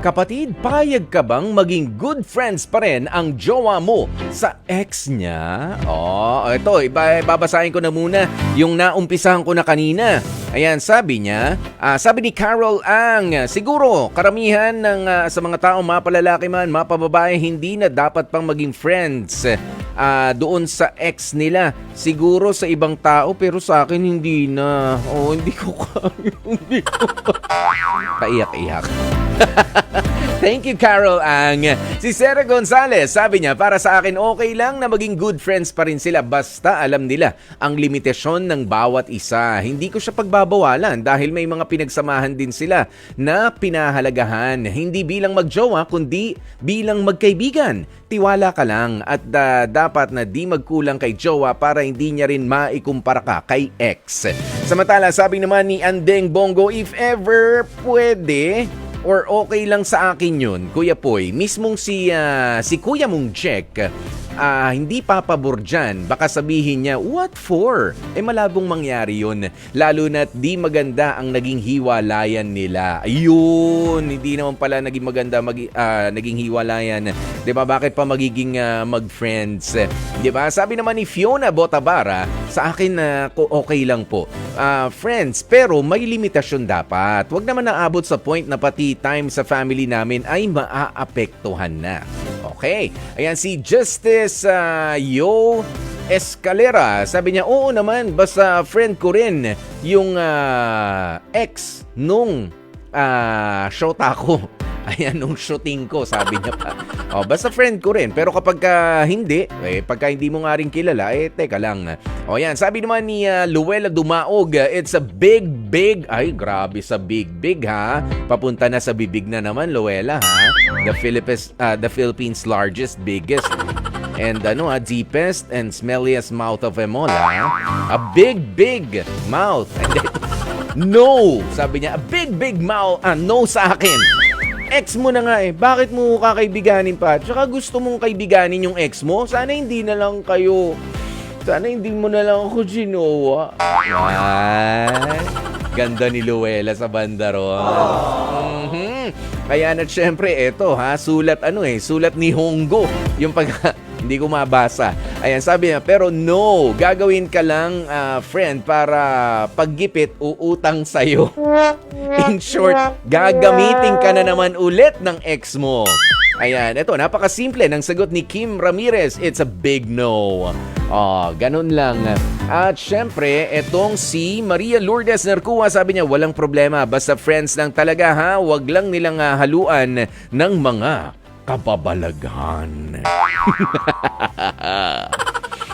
Kapatid, payag ka bang maging good friends pa rin ang jowa mo sa ex niya? Ito, babasahin ko na muna yung naumpisahan ko na kanina. Ayan, sabi niya, sabi ni Carol Ang, siguro karamihan sa mga tao, mapalalaki man, mapababae, hindi na dapat pang maging friends doon sa ex nila. Siguro sa ibang tao, pero sa akin hindi na. Hindi ko kaya. Hindi ko Paiyak-iyak. Thank you, Carol Ang. Si Sarah Gonzalez, sabi niya, para sa akin okay lang na maging good friends pa rin sila basta alam nila ang limitasyon ng bawat isa. Hindi ko siya pagbabawalan dahil may mga pinagsamahan din sila na pinahalagahan. Hindi bilang magjowa kundi bilang magkaibigan. Tiwala ka lang at dapat na di magkulang kay jowa para hindi niya rin maikumpara ka kay ex. Samantala, sabi naman ni Andeng Bongo, if ever pwede or okay lang sa akin yun, Kuya Poy, mismong si Kuya mong Jack, hindi papabor dyan. Baka sabihin niya, what for? Malabong mangyari yun. Lalo na't di maganda ang naging hiwalayan nila. Ayun, hindi naman pala naging maganda naging hiwalayan. Diba, bakit pa magiging mag-friends? Diba, sabi naman ni Fiona Botabara, sa akin okay lang po. Friends, pero may limitasyon dapat. Huwag naman naabot sa point na pati time sa family namin ay maaapektuhan na. Okay. Ayan, si Justice Yo Escalera. Sabi niya, oo naman, basta friend ko rin yung ex nung shota ko. Ayan, nung shooting ko, sabi niya pa. Basta friend ko rin. Pero kapag hindi, pagka hindi mo nga rin kilala, teka lang. Yan, sabi naman ni Luella Dumaog, it's a big, ay grabe sa big, ha. Papunta na sa bibig na naman, Luella, ha. The Philippines' largest, biggest, and deepest and smelliest mouth of them all, ha. A big mouth. No, sabi niya, a big mouth, no sa akin. Ex mo na nga bakit mo kakaibiganin pa? Tsaka gusto mong kaibiganin yung ex mo? Sana hindi mo na lang ako ginawa. Ganda ni Luella sa bandaron. Kaya na syempre, eto sulat sulat ni Hongo. Yung hindi ko mabasa. Ayan, sabi niya, pero no, gagawin ka lang, friend, para paggipit, uutang sa'yo. In short, gagamitin ka na naman ulit ng ex mo. Ayan, ito, napakasimple ng sagot ni Kim Ramirez. It's a big no. Ganun lang. At syempre, etong si Maria Lourdes Narcua, sabi niya, walang problema. Basta friends lang talaga, ha? Wag lang nilang haluan ng mga kababalaghan.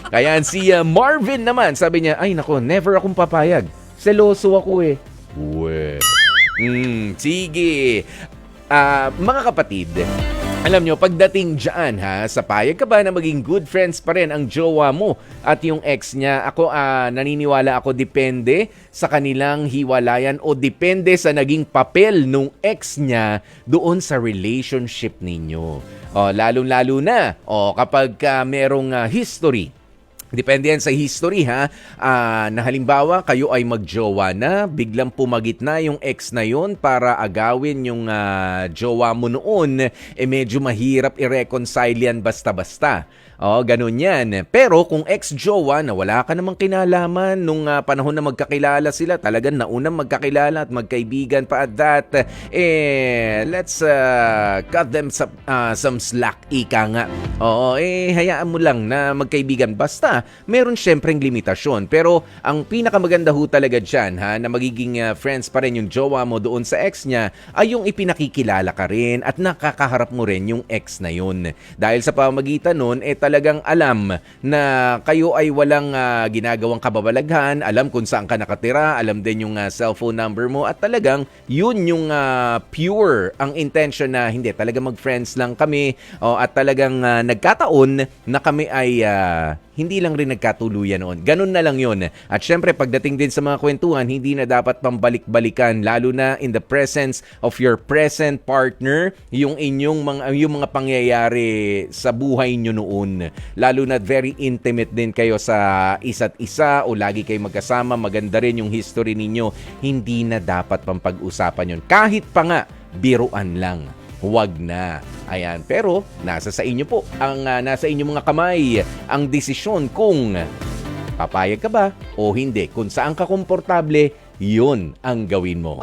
Kaya si Marvin naman, sabi niya, ay nako, never akong papayag. Seloso ako sige. Mga kapatid, alam nyo, pagdating dyan sa payag ka ba na maging good friends pa rin ang jowa mo at yung ex niya? Ako, naniniwala ako, depende sa kanilang hiwalayan o depende sa naging papel nung ex niya doon sa relationship ninyo. Lalo-lalo na kapag merong history. Depende yan sa history na halimbawa kayo ay magjowa na, biglang pumagit na yung ex na yon para agawin yung jowa mo noon, medyo mahirap i-reconcile yan basta-basta. Ganun yan. Pero kung ex-jowa na wala ka namang kinalaman nung panahon na magkakilala sila, talagang naunang magkakilala at magkaibigan pa at that, let's cut them some slack, ika nga. Hayaan mo lang na magkaibigan. Basta, meron syempreng limitasyon. Pero ang pinakamaganda ho talaga dyan, na magiging friends pa rin yung jowa mo doon sa ex niya, ay yung ipinakikilala ka rin at nakakaharap mo rin yung ex na yun. Dahil sa pamamagitan nun, talagang alam na kayo ay walang ginagawang kababalaghan, alam kung saan ka nakatira, alam din yung cellphone number mo, at talagang yun yung pure ang intention na hindi, talagang mag-friends lang kami, at talagang nagkataon na kami ay hindi lang rin nagkatuluyan noon. Ganun na lang yun. At syempre, pagdating din sa mga kwentuhan, hindi na dapat pambalik-balikan, lalo na in the presence of your present partner, yung mga pangyayari sa buhay nyo noon. Lalo na very intimate din kayo sa isa't isa o lagi kayo magkasama, maganda rin yung history ninyo. Hindi na dapat pang pag-usapan yun. Kahit pa nga, biruan lang. huwag na. Ayan, pero nasa sa inyo po, nasa inyong mga kamay ang desisyon kung papayag ka ba o hindi. Kung saan ka komportable, yun ang gawin mo.